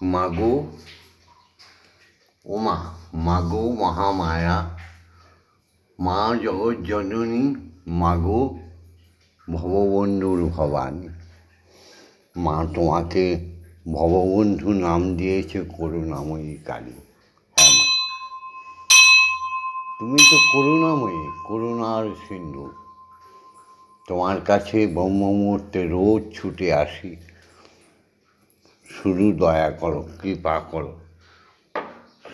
মাগো ওমা, মাগো মহামায়া, মা জগজ্জননী, মাগো ভববন্ধুর ভবানী। মা তোমাকে ভববন্ধু নাম দিয়েছে করুণাময়ী কালী। হ্যাঁ মা, তুমি তো করুণাময়ী, করুণার সিন্ধু। তোমার কাছে ব্রহ্ম মুহূর্তে রোজ ছুটে আসি, শুধু দয়া করো, কৃপা করো,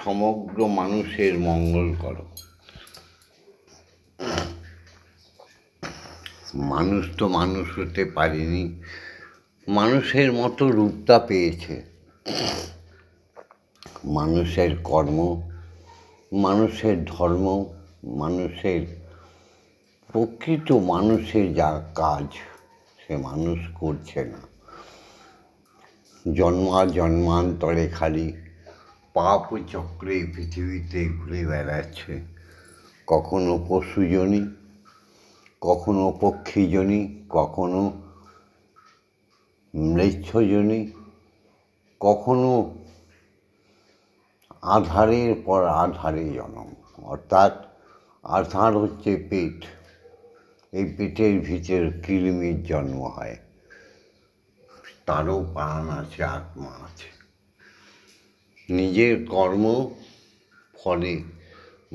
সমগ্র মানুষের মঙ্গল করো। মানুষ তো মানুষ হতে পারেনি, মানুষের মতো রূপটা পেয়েছে। মানুষের কর্ম, মানুষের ধর্ম, মানুষের প্রকৃত মানুষের যা কাজ সে মানুষ করছে না। জন্মান্তরে খালি পাপ চক্রে পৃথিবীতে ঘুরে বেড়াচ্ছে। কখনো পশুজনী, কখনো পক্ষীজনী, কখনো মৃচ্ছজনী, কখনো আধারের পর আধারে জন্ম। অর্থাৎ আধার হচ্ছে পেট, এই পেটের ভিতর কৃমির জন্ম হয়, তারও প্রাণ আছে, আত্মা আছে। নিজের কর্ম ফলে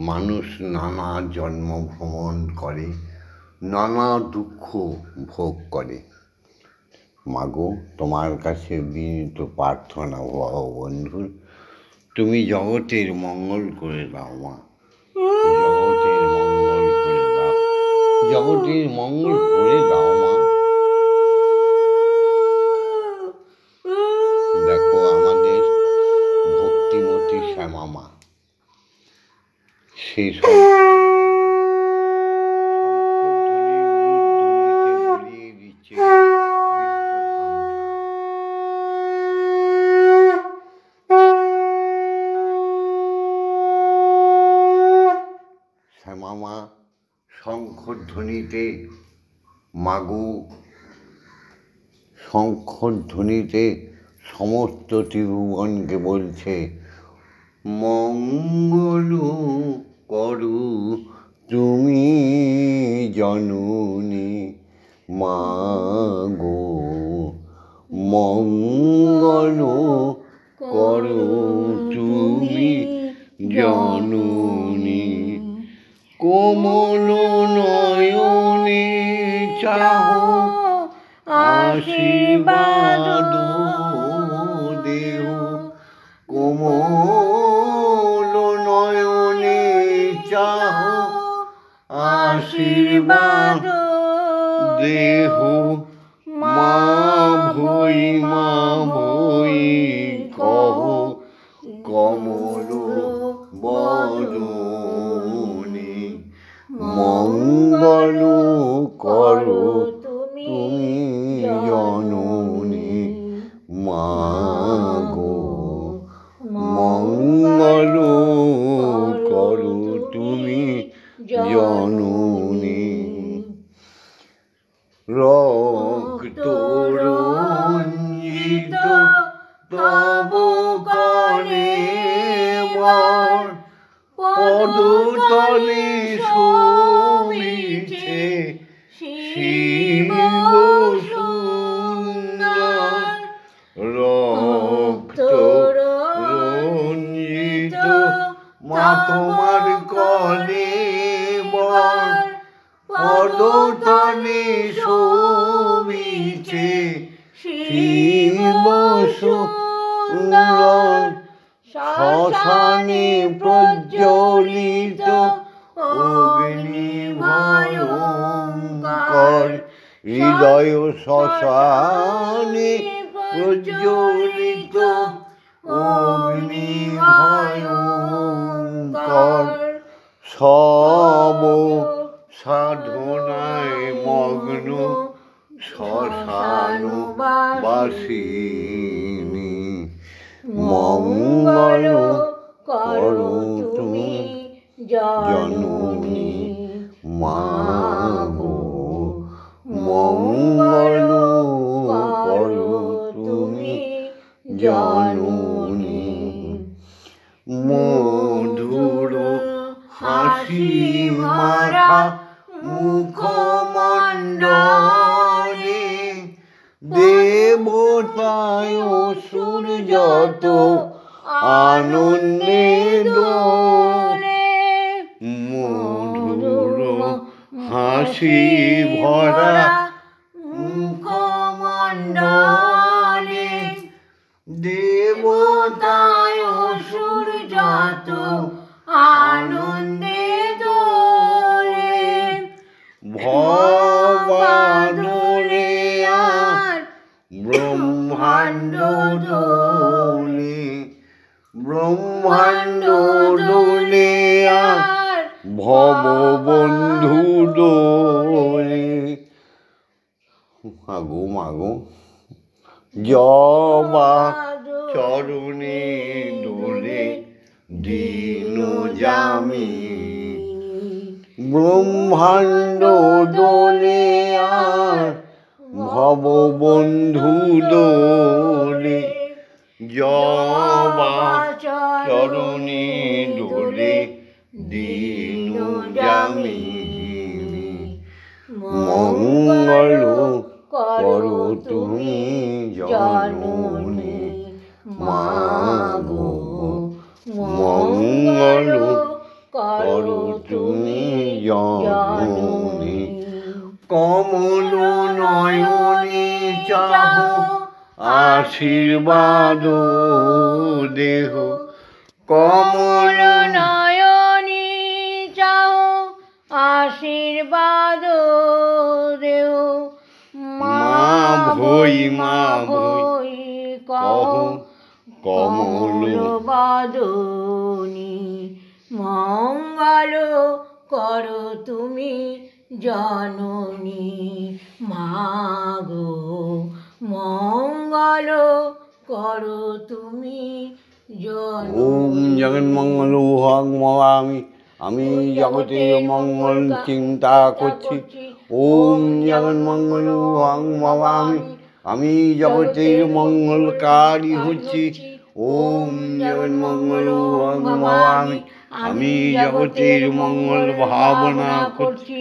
মানুষ নানা জন্ম ভ্রমণ করে, নানা দুঃখ ভোগ করে। মাগো, তোমার কাছে বিনীত প্রার্থনা বন্ধুর, তুমি জগতের মঙ্গল করে দাও মা, জগতের মঙ্গল করে দাও, জগতের মঙ্গল করে দাও মা। দেখো আমাদের ভক্তিমতী শ্যামা মা, সে সব বলিয়ে দিচ্ছে শ্যামা মা শঙ্খধ্বনিতে, মাগো শঙ্খধ্বনিতে সমস্ত ত্রিভুবনকে বলছে মঙ্গল করো তুমি জননী, মাগো মঙ্গল করো তুমি জননী। কোমল নয়নে চাহো আশীর্বাদ দেহ, কোমল নয়নে চাহো আশীর্বাদ দেহ। মা ভই কহ কমল বদনে, মঙ্গল করো তুমি জননী, মাগো মঙ্গল করো তুমি জননী। রক্ত রঞ্জিত তব করে বর, পদতলে শোভিছে শিব সুন্দর। রক্ত রঞ্জিত মা তোমার কলে বর, পদতলে শোভিছে শিব সুন্দর। শ্মশানে প্রজ্বলিত অগ্নি ভয়ঙ্কর, হৃদয় শ্মশানে প্রজ্বলিত অগ্নি ভয়ঙ্কর। সব সাধনায় মগ্ন শ্মশানবাসিনী, মঙ্গল করো তুমি জননী, মাগো মঙ্গল করো তুমি জননী। মধুর হাসি মাখা মুখমণ্ডলে দেবতায় অসুর যত আনন্দে দোলে। মধুর হাসি ভরা মুখমণ্ডলে দেবতায় অসুর যত আনন্দে দোলে। ভবানলে আর ব্রহ্মাণ্ড দোলে, ব্রহ্মাণ্ড দোলে আর ভববন্ধু দোলে। মাগো মাগো জবা চরণে দোলে দীন যামিনী। ব্রহ্মাণ্ড দোলে আর ভববন্ধু দোলে। জবা চরণে দোলে দীন যামিনী। মঙ্গল করো তুমি জননী মাগো, মঙ্গল করো তুমি জননী। কমল নয়নে চাহো আশীর্বাদ দেহ, কমল নয়নে চাও আশীর্বাদ দেহ। মা ভই মা ভই কহ কমল বাদনী। মঙ্গল করো তুমি জননী মাগো, মঙ্গল করো তুমি জননী। ওম জগন্মঙ্গল হং ভবামি, আমি জগতের মঙ্গল চিন্তা করছি। ওম জগন্মঙ্গল হং ভবামি, আমি জগতের মঙ্গলকারী হচ্ছি। ওম জগন্মঙ্গল হং ভবামি, আমি জগতের মঙ্গল ভাবনা করছি।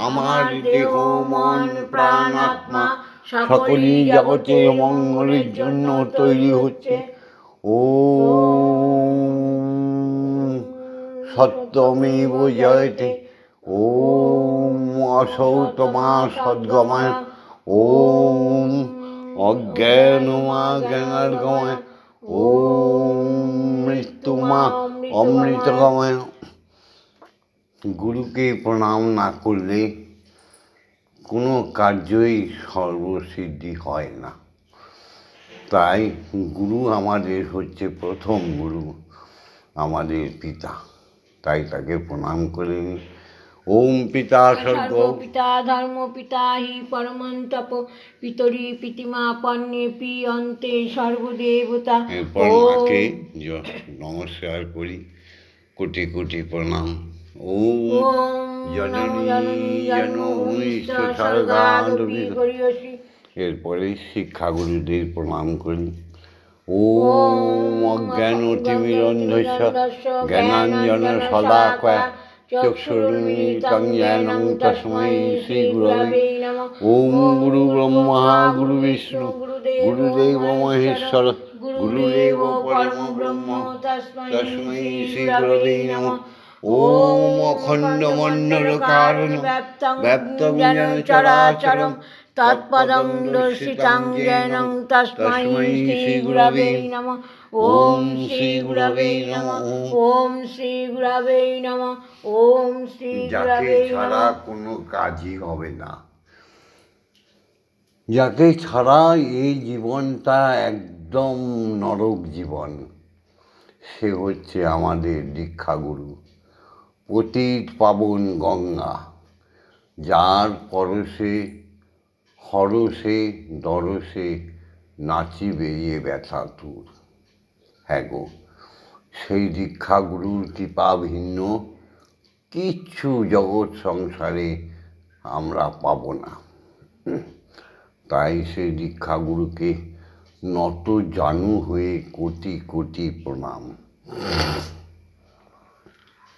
আমার দেহ মন প্রাণ আত্মা সকলই জগতের মঙ্গলের জন্য তৈরি হচ্ছে। ওম সত্যমেব জয়তে, ওম অসৌতমা সদ্গময়, ওম অজ্ঞানমা জ্ঞানার্গময়, ওম মৃত্যুমা অমৃতগময়। গুরুকে প্রণাম না করলে কোনো কার্যই সর্বসিদ্ধি হয় না। তাই গুরু আমাদের হচ্ছে প্রথম গুরু, আমাদের পিতা। তাই তাকে প্রণাম করে নিই। ওম পিতা স্বর্গ পিতা ধর্ম পিতা হি পরমং তপ, পিতরি পিতিমা পন্নে পি অন্তে সর্বদেবতা। এরপর মাকে নমস্কার করি, কোটি কোটি প্রণাম। ওম জননী জন্মভূমিষ্ঠ স্বর্গাদপি গরীয়সী। এরপরে শিক্ষাগুরুদের প্রণাম করি। ওম অজ্ঞানতিমিরন্ধস্য জ্ঞানাঞ্জন শলাকয়া চক্ষুরুন্মিলিतं येन তস্मै শ্রীগুরবে নমঃ। ওম গুরু ব্রহ্মা গুরু বিষ্ণু গুরুদেব মহেশ্বর গুরুদেব পরম ব্রহ্ম তস্मै শ্রীগুরবে নমঃ। ওম অখণ্ডমণ্ডলকারণং ব্যপ্তং যেন চরাচরং তৎপদং দর্শিতাং যেন তস্मै শ্রী গুরবে নমঃ। ওম শ্রী গুরবে নমঃ। ওম শ্রী গুরবে নমঃ। ওম শ্রী যাকে গুরবে ছাড়া নমঃ। কোনো কাজই হবে না, যাকে ছাড়া এই জীবনটা একদম নরক জীবন, সে হচ্ছে আমাদের দীক্ষাগুরু, পতিত পাবন গঙ্গা, যার পরশে হরসে দরসে নাচিবে এ ব্যথা তুর। হ্যাঁ গো, সেই দীক্ষাগুরুর কৃপা ভিন্ন কিচ্ছু জগৎ সংসারে আমরা পাব না। তাই সেই দীক্ষাগুরুকে নত জানু হয়ে কোটি কোটি প্রণাম।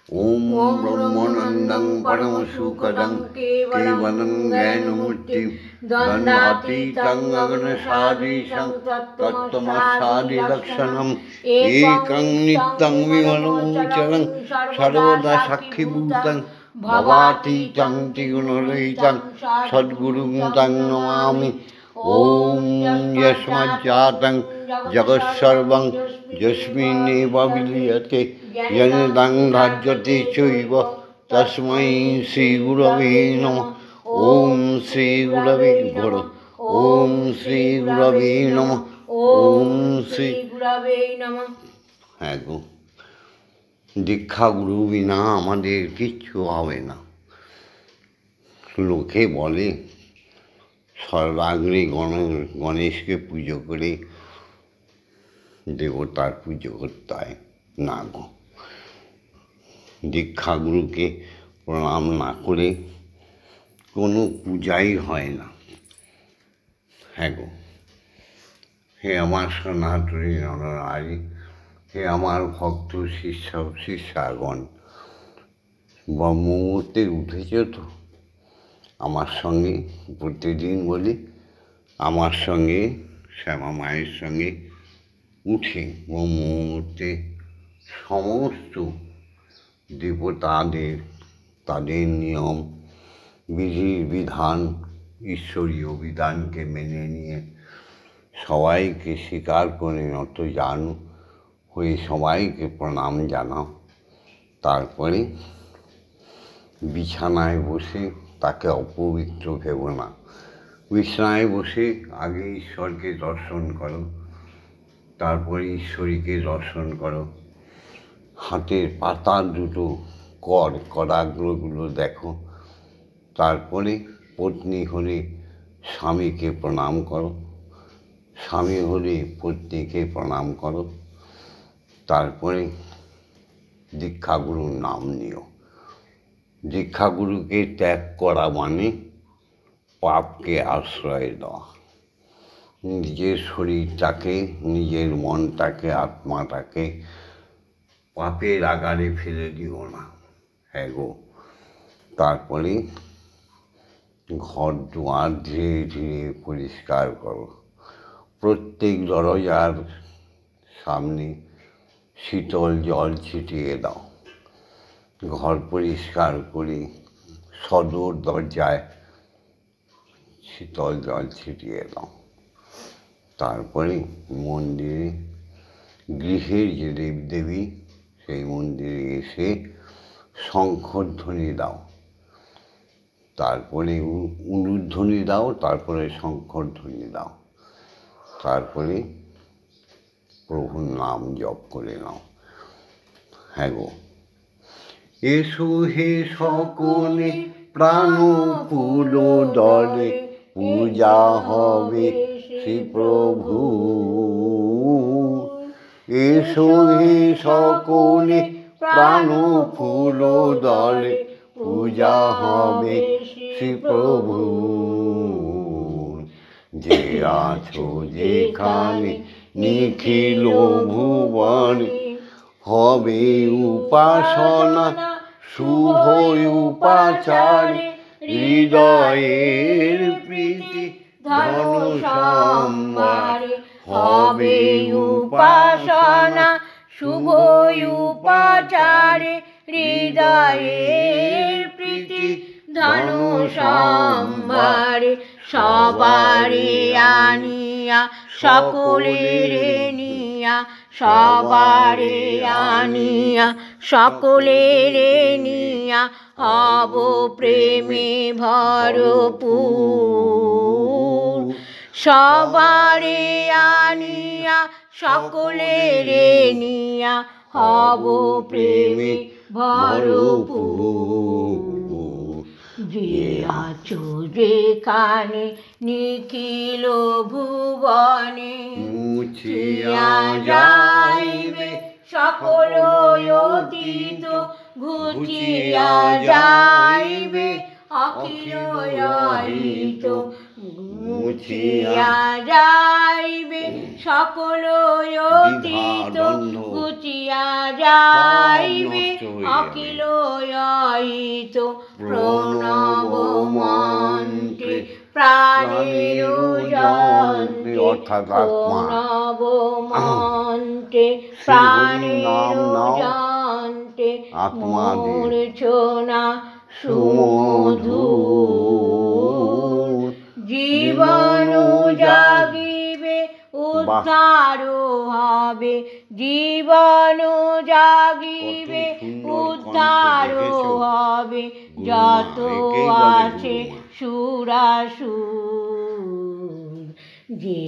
ওম ব্রহ্মানন্দং পরমসুখদং কেবলং জ্ঞানমূর্তিং দ্বন্দ্বাতীতং গগনসাদৃশং তত্ত্বমস্যাদিলক্ষণম একং নিত্যং বিমলমোচরং সর্বদা সাক্ষীভূতং ভবাতীতং ত্রিগুণরহিতং সদ্গুরুং তং নমামি। ওম যস্মাজ্জাতং জগৎসর্বং যস্মিন্নেব বিলীয়তে জনিতং ধার্যতে চৈব তস্मै শ্রীগুরবে নমঃ। ওম শ্রীগুরবে নমঃ। ওম শ্রীগুরবে নমঃ। ওম শ্রীগুরবে নমঃ। হ্যাঁ গো, দীক্ষাগুরু বিনা আমাদের কিচ্ছু হবে না। লোকে বলে সর্বাগ্রে গণেশকে পুজো করে দেবতার পুজো করতে হয়। না গো, দীক্ষাগুরুকে প্রণাম না করে কোনো পূজাই হয় না। হ্যাঁ গো, হে আমার সনাতনী নরনারী, হে আমার ভক্ত শিষ্যাগণ, ব্রহ্মমুহূর্তে উঠেছ তো আমার সঙ্গে? প্রতিদিন বলি আমার সঙ্গে, শ্যামা মায়ের সঙ্গে উঠে ব্রহ্মমুহূর্তে সমস্ত দেবতাদের তাদের নিয়ম বিধির বিধান ঈশ্বরীয় বিধানকে মেনে নিয়ে সবাইকে স্বীকার করে নত জানু হয়ে সবাইকে প্রণাম জানাও। তারপরে বিছানায় বসে তাকে অপবিত্র ভেব না। বিছানায় বসে আগে ঈশ্বরকে দর্শন করো, তারপরে ঈশ্বরীকে দর্শন করো। হাতের পাতার দুটো করাগ্রগুলো দেখো। তারপরে পত্নী হলে স্বামীকে প্রণাম করো, স্বামী হলে পত্নীকে প্রণাম করো। তারপরে দীক্ষাগুরুর নাম নিও। দীক্ষাগুরুকে ত্যাগ করা মানে পাপকে আশ্রয় দেওয়া। নিজের শরীরটাকে, নিজের মনটাকে, আত্মাটাকে পাপের আগারে ফেলে দিও না। হ্যাঁ গো, তারপরে ঘর দুয়ার ধীরে ধীরে পরিষ্কার করো। প্রত্যেক দরজার সামনে শীতল জল ছিটিয়ে দাও। ঘর পরিষ্কার করে সদর দরজায় শীতল জল ছিটিয়ে দাও। তারপরে মন্দিরে, গৃহের যে দেবদেবী সেই মন্দিরে এসে শঙ্খধ্বনি দাও। তারপরে উলুধ্বনি দাও, তারপরে শঙ্খধ্বনি দাও। তারপরে প্রভুর নাম জপ করে নাও। হ্যাঁ গো, এসো হে সকলে প্রাণ ফুল দলে, পূজা হবে শ্রী প্রভু। এসো হে সকলে প্রাণ ফুল দলে, পূজা হবে শ্রী প্রভু। যে আছো যেখানে নিখিল ভুবনে, হবে উপাসনা শুভ উপাচারে, হৃদয়ের প্রীতি ধন সম্ভারে। হবে উপাসনা শুভ উপাচারে, হৃদয়ের প্রীতি ধন সম্ভারে। সবারে আনিয়া সকলের নিয়া, সবারে আনিয়া সকলের নিয়া, হব প্রেমে ভরপুর। সবারে আনিয়া সকলের নিয়া, হব প্রেমে ভরপুর। যে আছো যেখানে নিখিল ভুবনে, মুছিয়া যাইবে সকল অতীত, ঘুচিয়া যাইবে অখিল অহিত। মুছিয়া যাইবে সকল অতীত গুচিয়া যাইবে, অখিল অহিত প্রণব মন্ত্রে প্রাণের যন্ত্রে, প্রণব মন্ত্রে প্রাণের যন্ত্রে মূর্ছনা সুমধুর। জীবন জাগিবে উদ্ধার হবে, জীবন জাগিবে উদ্ধার হবে, যত আছে সুরাসুর। যে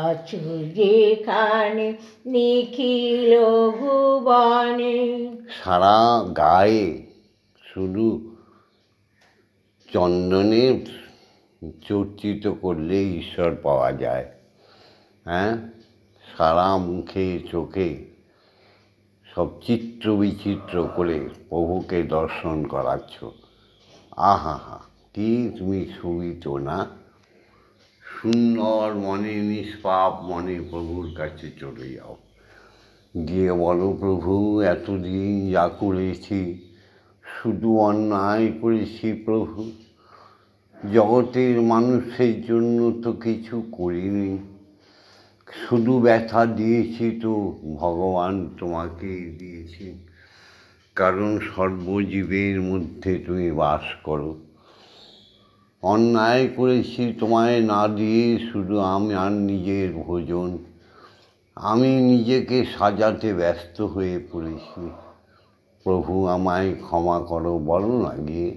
আছো যেখানে নিখিল ভুবনে। সারা গায়ে শুধু চন্দনের চর্চিত করলে ঈশ্বর পাওয়া যায়। হ্যাঁ, সারা মুখে চোখে সব চিত্র বিচিত্র করে প্রভুকে দর্শন করাচ্ছ। আহা হা, কি তুমি সুবিত না? সুন্দর মনে, নিষ্পাপ মনে প্রভুর কাছে চলে যাও, গিয়ে বলো, প্রভু এতদিন যা করেছি শুধু অন্যায় করেছি প্রভু, জগতের মানুষের জন্য তো কিছু করিনি, শুধু ব্যথা দিয়েছি তো ভগবান তোমাকেই দিয়েছি, কারণ সর্বজীবের মধ্যে তুমি বাস করো। অন্যায় করেছি তোমায় না দিয়ে শুধু আমার নিজের ভোজন, আমি নিজেকে সাজাতে ব্যস্ত হয়ে পড়েছি। প্রভু আমায় ক্ষমা করো, বলো না গিয়ে,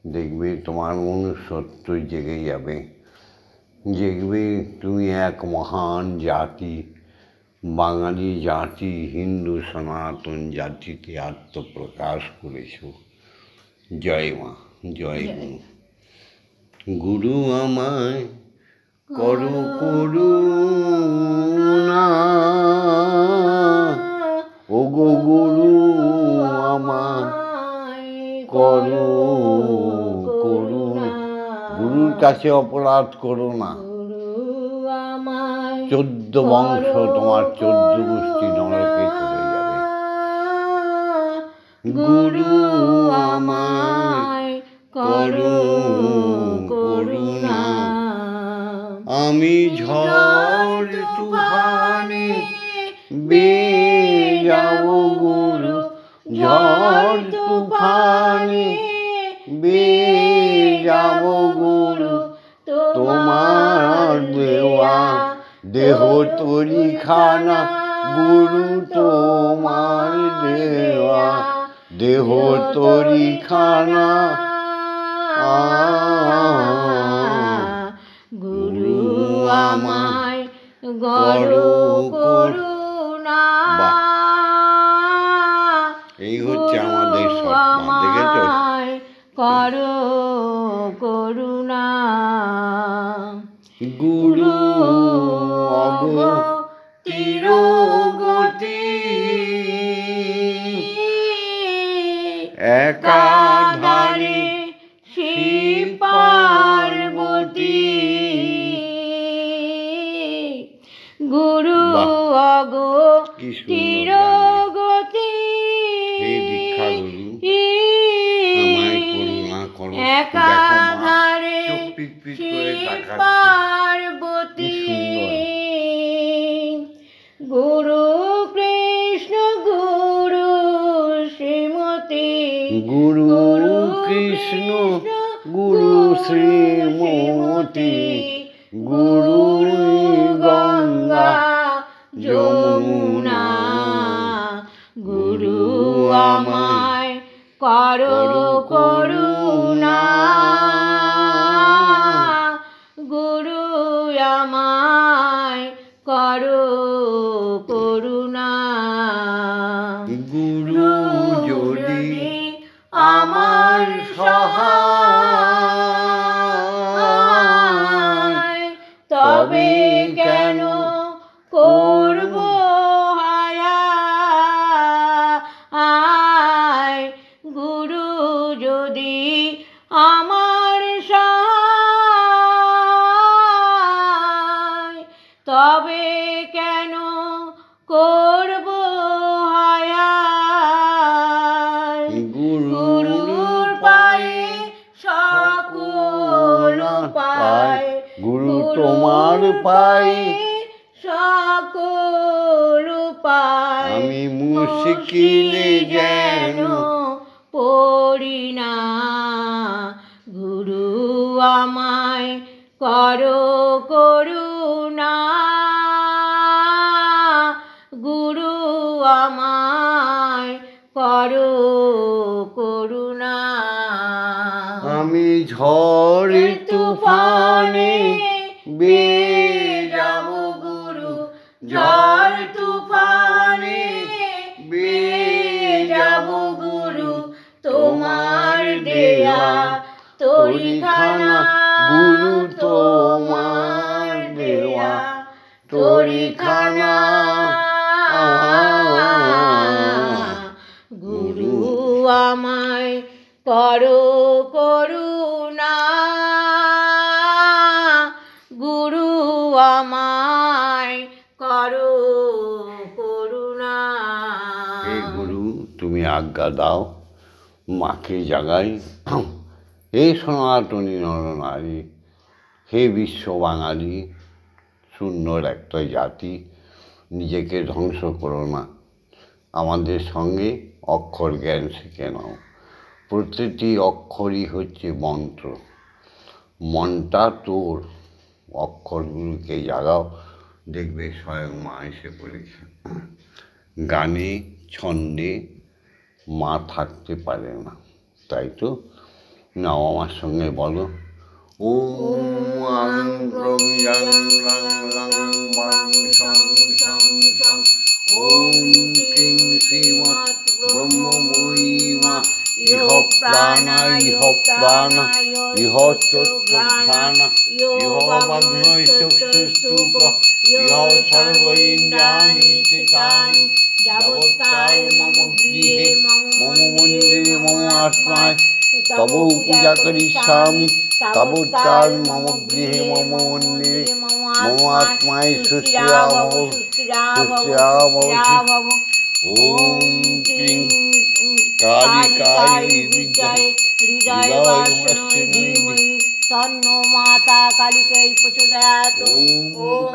দেখবে তোমার মনুষ্যত্ব জেগে যাবে, দেখবে তুমি এক মহান জাতি, বাঙালি জাতি, হিন্দু সনাতন জাতিতে আত্মপ্রকাশ করেছ। জয় মা, জয় গুরু। গুরু আমায় করো করুণা, ও গো গুরু আমায় করো করুণা। গুরুর কাছে অপরাধ করো না। 14 বংশ তোমার 14 গোষ্ঠী নরকে চলে যাবে। গুরু আমায় করো করুণা। আমি ঝড় তুফানে বেয়ে যাব গুরু, ঝড় তুফানে বেয়ে যাব গুরু, তোমার দেওয়া দেহ তরিখানা গুরু, তোমার দেওয়া দেহ তরিখানা। গুরু আমায় করো করুণা। এই হচ্ছে আমাদের সৎমা, দেখেছো? করো করুণা। গুরু অগতির গতি, একাধারে শিব পার্বতী। গুরু অগতির গতি, একাধারে শিব পার্বতী। গুরু কৃষ্ণ গুরু শ্রীমতী, গুরু কৃষ্ণ গুরু শ্রীমতী, গুরু গঙ্গা যমুনা। গুরু আমায় করো করুণা। গুরু আমায় করো করুণা। গুরু যদি আমার সহায়, তবে কেন করব হায়। গুরু যদি আমার সহায়, তবে তোমার পায়ে সকল উপায় আমি মুশকিলে যেন পড়ি না। গুরু আমায় করো করুণা, গুরু আমায় করো করুণা। আমি ঝড় তুফানে বেয়ে যাব গুরু, ঝড় তুফানে বেয়ে যাব গুরু, তোমার দেয়া তরিখানা গুরু তোমার দেওয়া তরিখানা। গুরু আমায় করো করুণা, গুরু আমায় করো করুণা। হে গুরু, তুমি আজ্ঞা দাও মাকে জাগাই। হে সনাতনী নরনারী, হে বিশ্ব বাঙালি, সুন্দর একটা জাতি, নিজেকে ধ্বংস করো না। আমাদের সঙ্গে অক্ষর জ্ঞান শিখে নাও। প্রতিটি অক্ষরই হচ্ছে মন্ত্র। মনটা তোর, অক্ষরগুলোকে জাগাও, দেখবে স্বয়ং মা এসে পড়েছে। গানে ছন্দে মা থাকতে পারে না, তাই তো? নাও আমার সঙ্গে বলো, ওম আং রং ইয়াং লাং লাং বাং সং সং সং। ওম ক্রিং শ্রীমৎ ব্রহ্মময়ী মা ইহ প্রাণা ইহ প্রাণা ইহ চক্ষুঘ্রাণা ইহ বাগ্নয় চক্ষুস্তুক ইহ সর্ব ইন্দ্রিয়াণি স্থিতানি যাবৎকাল মম গৃহে মম মন্দিরে মম আত্মায় তব পূজা করিষ্যামি তাবৎকাল মম গৃহে মম মন্দিরে মম আত্মায় সুস্থিরা ভবতু। ওম ক্রিং কালী কালী বিদ্যায় হৃদয় ধীমহি তন্নো মাতা কালিকাই প্রচোদয়াৎ। ওম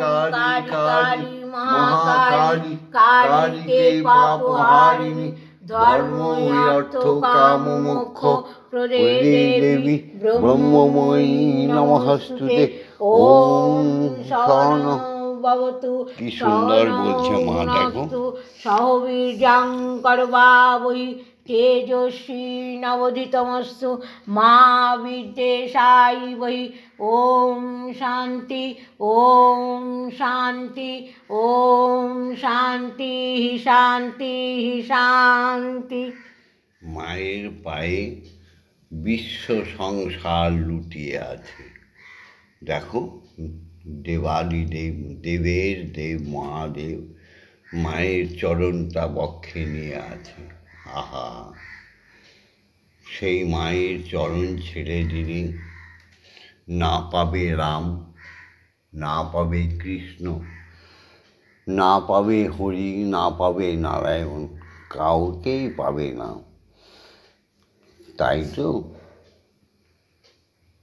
কালী কালী মহাকালী কালীকে পাপহারিণী ধর্ম অর্থ কাম মোক্ষ প্রদে দেবী ব্রহ্মময়ী নমস্তুতে। ওম শরণ ভবতু। কি সুন্দর বলছে মা, দেখো। সহবীর্যাং করবাবহি তেজস্বী নবোদিতমস্তু মা বিদ্বেষাই বহি। ওম শান্তি ওম শান্তি ওম শান্তি শান্তি শান্তি। মায়ের পায়ে বিশ্ব সংসার লুটিয়ে আছে। দেখো, দেবাদি দেব, দেবের দেব মহাদেব মায়ের চরণটা বক্ষে নিয়ে আছে। আহা, সেই মায়ের চরণ ছেড়ে দিলে না পাবে রাম, না পাবে কৃষ্ণ, না পাবে হরি, না পাবে নারায়ণ, কাউকেই পাবে না। তাই তো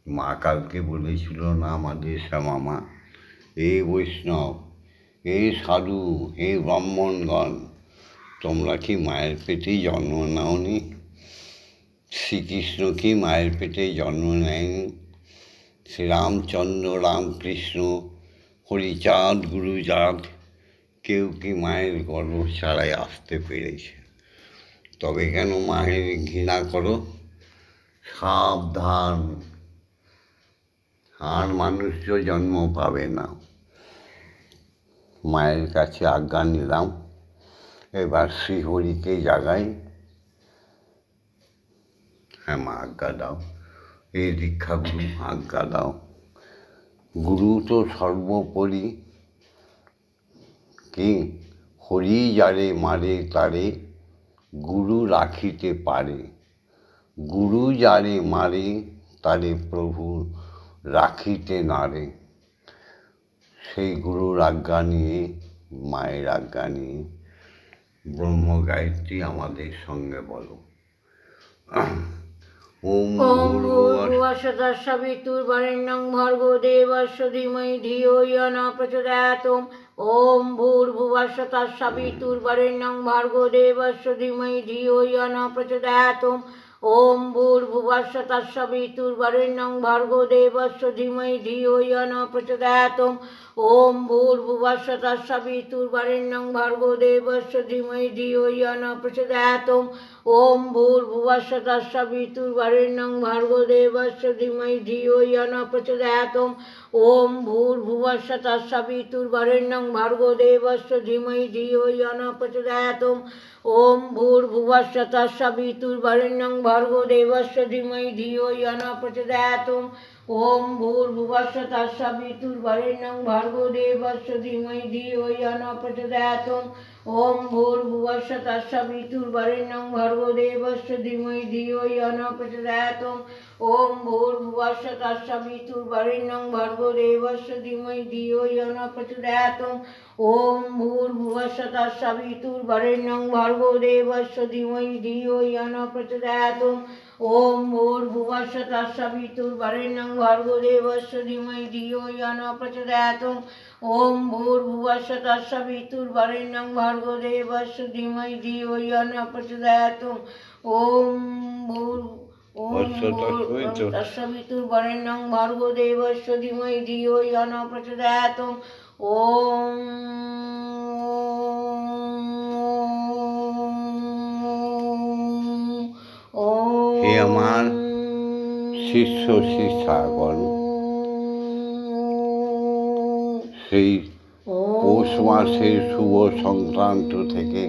মা কালকে বলেছিল না আমাদের শ্যামা, হে বৈষ্ণব, হে সাধু, হে ব্রাহ্মণগণ, তোমরা কি মায়ের পেটেই জন্ম নাওনি? শ্রীকৃষ্ণ কি মায়ের পেটে জন্ম নেয়নি? শ্রীরামচন্দ্র, রামকৃষ্ণ, হরিচাঁদ, গুরুচাঁদ, কেউ কি মায়ের গর্ভ ছাড়াই আসতে পেরেছে? তবে কেন মায়ের ঘৃণা করো? সাবধান, আর মানুষও জন্ম পাবে না। মায়ের কাছে আজ্ঞা নিলাম, এবার শ্রীহরিকে জাগাই। হ্যাঁ মা, আজ্ঞা দাও। এই দীক্ষা গুরু, আজ্ঞা দাও। গুরু তো সর্বোপরি। কি হরি যারে মারে তারে গুরু রাখিতে পারে, গুরু যারে মারে তারে প্রভু রাখিতে নারে। সেই গুরুর আজ্ঞা নিয়ে, মায়ের আজ্ঞা নিয়ে ব্রহ্ম গায়ত্রী আমাদের সঙ্গে বলো। ওম ॐ ভূর্ভুবঃ भूर्भुवस्सुतः सवितुर्वरेण्यं भर्गो देवस्य धीमहि धियो यो न प्रचोदयात् ॐ भूर्भुवस्सुतः सवितुर्वरेण्यं भर्गो देवस्य धीमहि धियो यो न प्रचोदयात् ॐ भूर्भुवस्सुतः सवितुर्वरेण्यं भर्गो देवस्य धीमहि धियो यो न प्रचोदयात् ॐ भूर्भुवस्सुतः सवितुर्वरेण्यं भर्गो देवस्य धीमहि धियो यो न प्रचोदयात् ॐ भूर्भुवस्सुतः सवितुर्वरेण्यं भर्गो देवस्य धीमहि धियो यो न प्रचोदयात् ॐ भूर्भुवस्सुतः सवितुर्वरेण्यं भर्गो देवस्य धीमहि धियो यो न प्रचोदयात् ॐ भूर्भुवस्सुतः सवितुर्वरेण्यं भर्गो देवस्य धीमहि धियो यो न प्रचोदयात् ॐ भूर्भुवस्सुतः सवितुर्वरेण्यं भर्गो देवस्य धीमहि धियो यो न प्रचोदयात् ॐ भूर्भुवस्सुतः सवितुर्वरेण्यं भर्गो देवस्य धीमहि धियो यो न प्रचोदयात् ॐ भूर्भुवस्सुतः सवितुर्वरेण्यं भर्गो देवस्य धीमहि धियो यो न प्रचोदयात् ॐ भूर्भुवस्सुतः सवितुर्वरेण्यं भर्गो देवस्य धीमहि धियो यो न प्रचोदयात् ॐ भूर्भुवस्सुतः सवितुर्वरेण्यं भर्गो देवस्य धीमहि धियो यो न प्रचोदयात् ॐ भूर्भुवस्सुतः सवितुर्वरेण्यं भर्गो देवस्य धीमहि धियो यो न प्रचोदयात् सवितुर्वरेण्यं भर्गो देवस्य धीमहि धियो यो न प्रचोदयात् হে আমার শিষ্য শিষ্যাগণ, সেই পৌষ মাসের শুভ সংক্রান্ত থেকে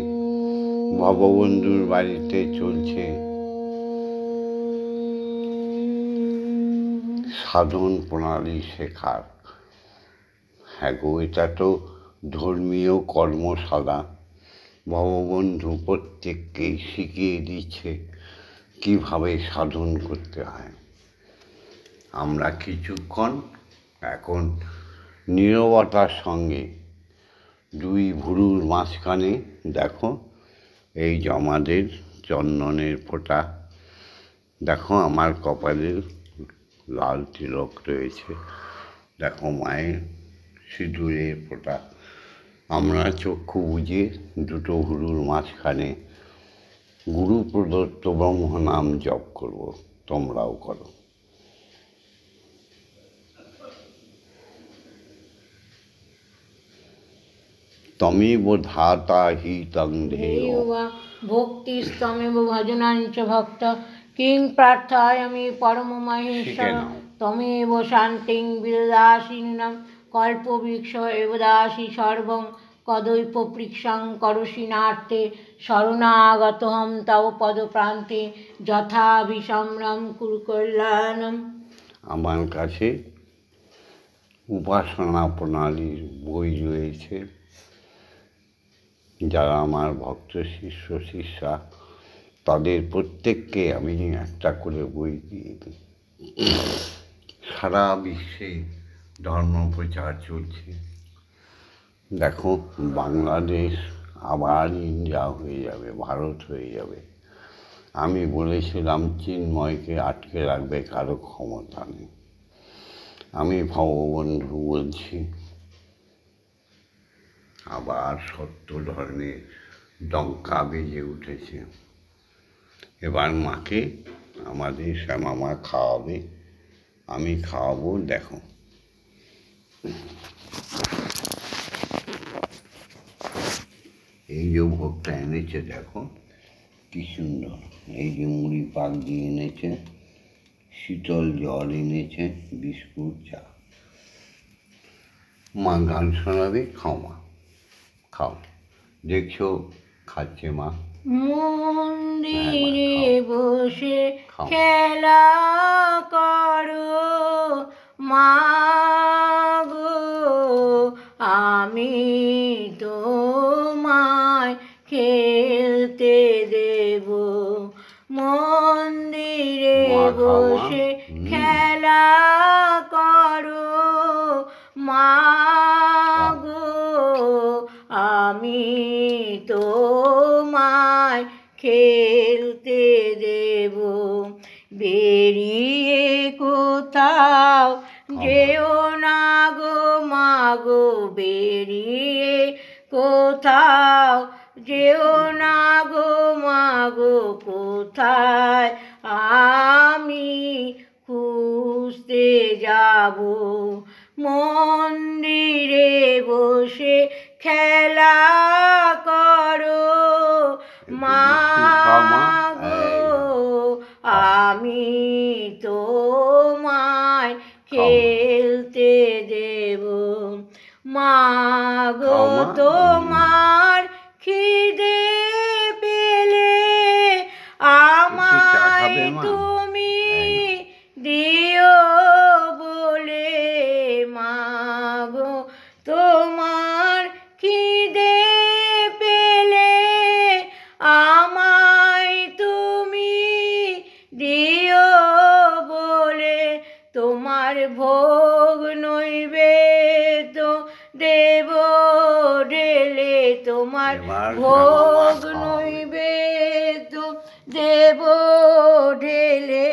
ভববন্ধুর বাড়িতে চলছে সাধন প্রণালী শেখার। হ্যাঁ গো, এটা তো ধর্মীয় কর্মশালা। ভববন্ধু প্রত্যেককেই শিখিয়ে দিচ্ছে কীভাবে সাধন করতে হয়। আমরা কিছুক্ষণ এখন নীরবতার সঙ্গে দুই ভুরুর মাঝখানে দেখো এই যে আমাদের চন্দনের ফোঁটা, দেখো আমার কপালের লাল তিলক রয়েছে, দেখো মায়ের সিঁদুরের ফোঁটা। আমরা চক্ষু বুজে দুটো ভুরুর মাঝখানে গুরু প্রদত্ত ব্রহ্ম নাম জপ করব, তোমরাও করো। তমেব ধাতা হি তং ধেয় ভক্তিস্তমেব ভজনাঞ্চ ভক্ত কিং প্রার্থয়ামি পরম মহেশ্বর তমেব শান্তিং বিদদাসিনাম কল্পবৃক্ষ এব দাসি সর্বং কদৈপপৃক্ষাং করোষি নার্তে শরণাগতহম তব পদপ্রান্তে যথাভিসম্রম কুরু কল্যাণম। আমার কাছে উপাসনা প্রণালীর বই রয়েছে। যারা আমার ভক্ত শিষ্য শিষ্যা, তাদের প্রত্যেককে আমি একটা করে বই দিয়ে দিই। সারা বিশ্বে ধর্ম প্রচার চলছে। দেখো, বাংলাদেশ আবার ইন্ডিয়া হয়ে যাবে, ভারত হয়ে যাবে। আমি বলেছিলাম চিন্ময়কে আটকে রাখবে কারো ক্ষমতা নেই। আমি ভববন্ধু বলছি, আবার সত্য ধর্মের ডঙ্কা বেজে উঠেছে। এবার মাকে আমাদের শ্যামামা খাওয়াবে, আমি খাওয়াবো। দেখো, এই যে ভোগটা এনেছে, দেখো কি সুন্দর। এই যে মুড়ি পাক দিয়ে এনেছে, শীতল জল এনেছে, বিস্কুট, চা। মা গান শোনাবে, খাও মা, খাও। দেখছো খাচ্ছে মা। মন্দিরে বসে খেলা করো মাগো, আমি তোমায় খেলতে দেব। মন্দিরে বসে খেলা করো মাগো, আমি তোমায় খেলতে দেব। বেরিয়ে কোথাও যেও না গো মাগো, বেরিয়ে কোথাও যেও না গো মাগো, কোথায় আমি খুঁজতে যাব। মন্দিরে বসে খেলা করো মা গো, আমি তোমায় খেলতে দেব। মা গো তোমার খিদে পেলে আমায় তুমি দিও বলে। মা গো তোমার খিদে পেলে আমায় তুমি দিও বলে। তোমার ভোগ নৈবেদ্য দেব ঢেলে, তোমার ভোগ নৈবেদ্য দেব ঢেলে।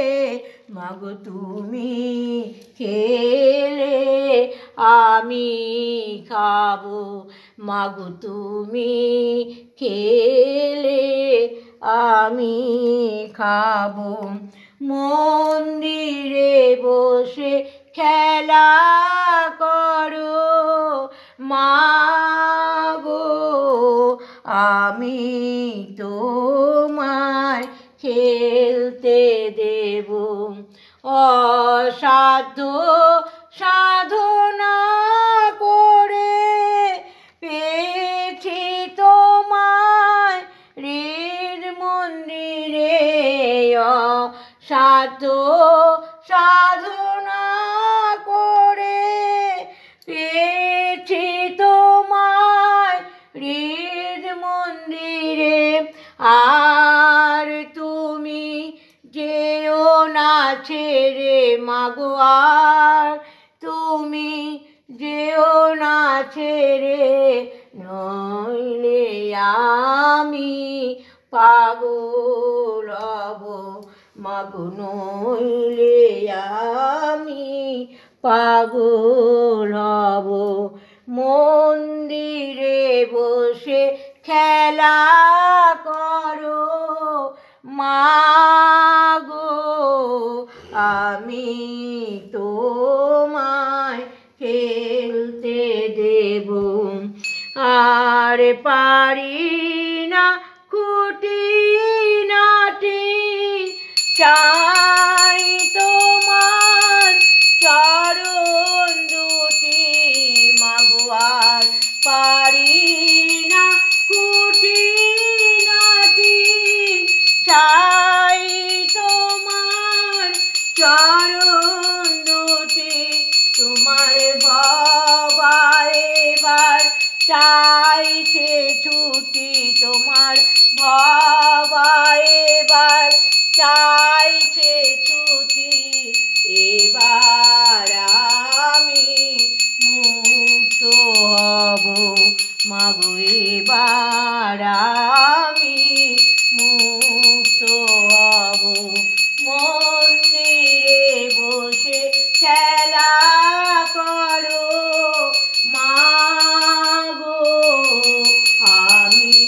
মাগো তুমি খেলে আমি খাবো, মাগো তুমি খেলে আমি খাবো। মন্দিরে বসে খেলা করো মা গো, আমি তোমায় খেলতে দেব। অসাধ্য সাধনা করে পেয়েছি তোমায় হৃদ মন্দিরে। অসাধ্য সাধনা করে পেয়েছি তোমায় হৃদ মন্দিরে। আর তুমি যেও না ছেড়ে মাগো, আর তুমি যেও না ছেড়ে, নইলে আমি পাগল হব মাগো, নইলে আমি পাগল হব। মন্দিরে বসে খেলা করো মা গো, আমি তোমায় খেলতে দেব। আর পারি না খুঁটিনাটি, চাই তোমার চরণ দুটি মাগো। আর পারি না খুঁটিনাটি, চাই তোমার চরণ দুটি। তোমার ভবায় এবার চাইছে ছুটি, তোমার ভবায় এবার চাইছে ছুটি। এবার আমি মুক্ত হব মাগো, এবার আমি মুক্ত হব। মন্দিরে বসে খেলা করো মা গো, আমি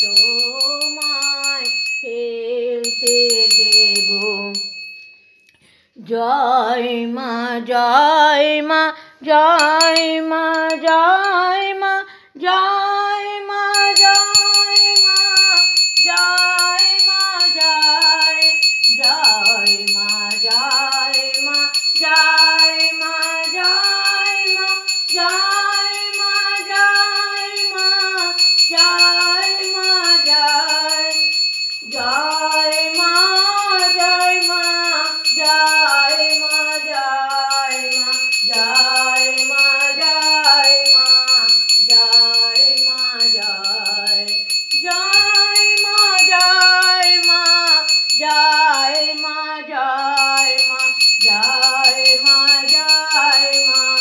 তোমায় খেলতে দেব। জয় মা জয় মা জয় মা জয় মা জয় মা জয় মা জয় মা জয় জয় মা জয় মা জয় মা জয় মা জয় মা জয় মা জয় মা জয় জয় মা জয় মা জয় মা জয় মা জয় মা জয় মা জয় মা জয় জয় মা জয় মা জয় মা জয় মা জয় মা জয় মা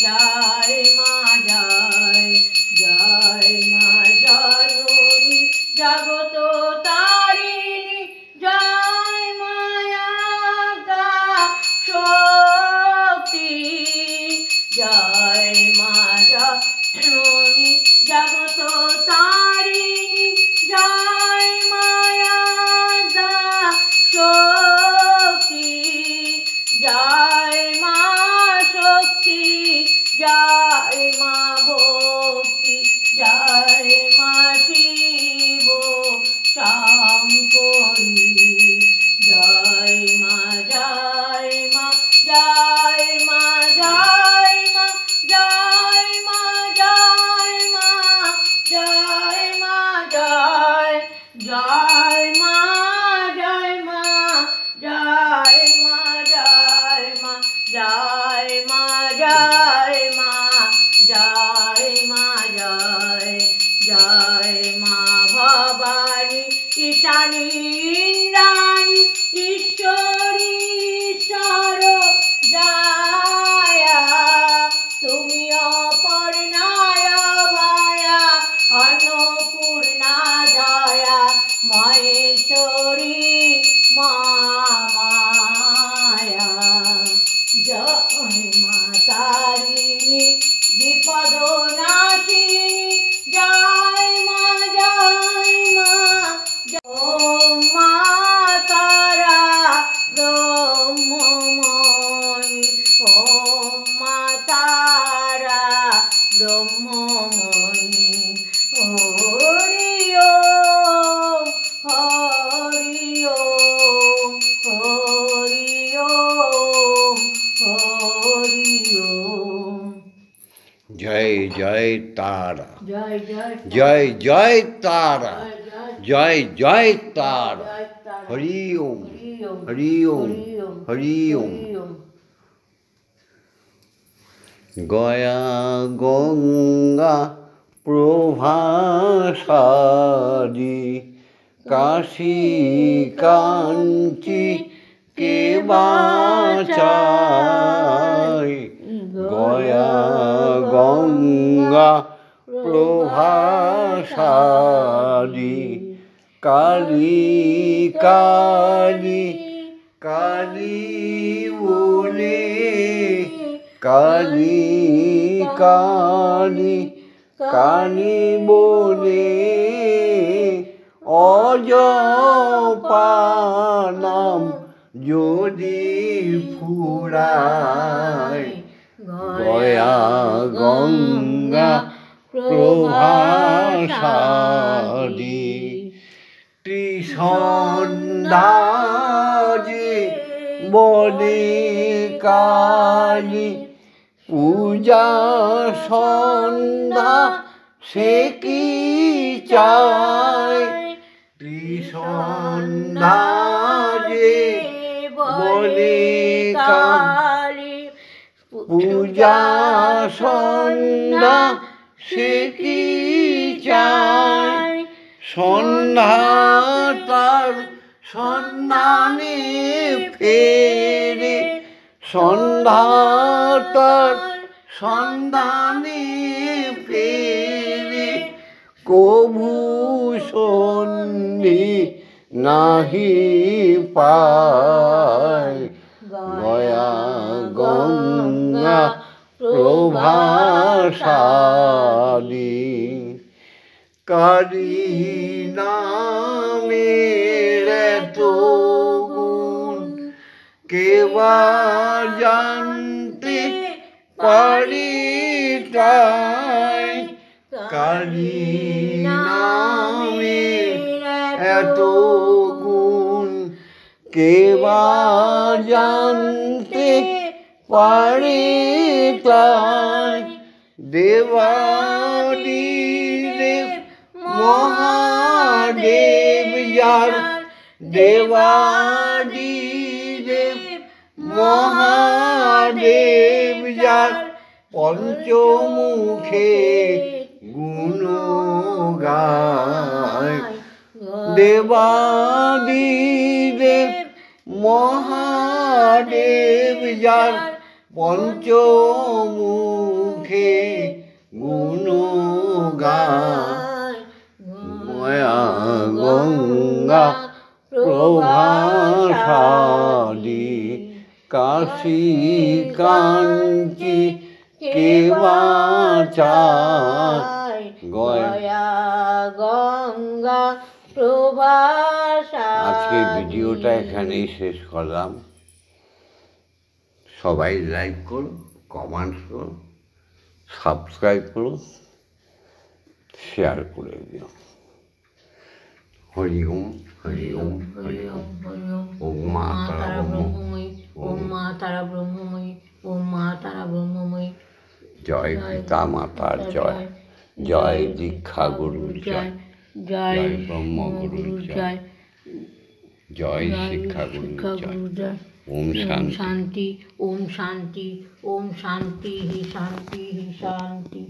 জয় মা জয় জয় মা জননী জগত তারিণী জয় মায়া ভবানী ঈশানী ইন্দ্রাণী ঈশ্বরী ঈশ্বর জয়া তুমি অপর্ণায় ভয়া অন্নপূর্ণা জয়া মহেশ্বরী মায়া জয় মা তারিণী বিপদ নাশিনী জয় মা ওম মা তারা ব্রহ্মময়ী ওম মা তারা ব্রহ্মময়ী হরি ওম হরি ওম হরি ওম হরি ওম। জয় জয় তারা, জয় জয় জয় জয় তারা, জয় জয় জয় তারা। জয় তারা। হরি ওম, হরি ওম হরি ওম, হরি ওম। গয়া গঙ্গা প্রভাসাদি কাশী কাঞ্চি কে বাঁচায়। গয়া গঙ্গা প্রভাসাদি কালী কালী কালী বলে কালী কালী কালী বলে অজপানাম যদি ফুরায়। গয়া গঙ্গা প্রভাসাদি ত্রিসন্ধ্যা যে বলে কালী পূজা সন্ধ্যা সে কি চায়। ত্রিসন্ধ্যা যে বলে কালী পূজা সন্ধ্যা সে কি চায়। সন্ধ্যা তার সন্ধানে ফেরে সন্ধ্যা তার সন্ধানে ফেরে কভু সন্ধি নাহি পায়। গয়া গঙ্গা প্রভাসাদি কালী নামের এত গুণ কেবা জানতে পারি তাই। কালী নামের এত গুণ কেবা জানতে পারি তাই। দেবাদিদেব মহাদেব যার দেবাদিদেব মহাদেব যার পঞ্চমুখে গুণ গায়। দেবাদিদেব মহাদেব যার পঞ্চমুখে গুণ গায়। গয়া গঙ্গা প্রভাসাদি কাশী কাঞ্চি কে বাঁচায়। গয়া গঙ্গা প্রভাসাদি। আজকে ভিডিওটা এখানেই শেষ করলাম। সবাই লাইক করো, কমেন্ট করো, সাবস্ক্রাইব করো, শেয়ার করে দিও। হরি ওম, হরি ওম, হরি ওম। ওম মা তারা ব্রহ্মময়ী, ওম মা তারা ব্রহ্মময়ী, ওম মা তারা ব্রহ্মময়ী। জয় পিতা মাতার জয়, জয় দীক্ষা গুরুর জয়, জয় ব্রহ্মগুরুর জয়, জয় শিক্ষা গুরুর জয়। ওম শান্তি। শান্তি, ওম শান্তি, ওম শান্তি, শান্তি, শান্তি।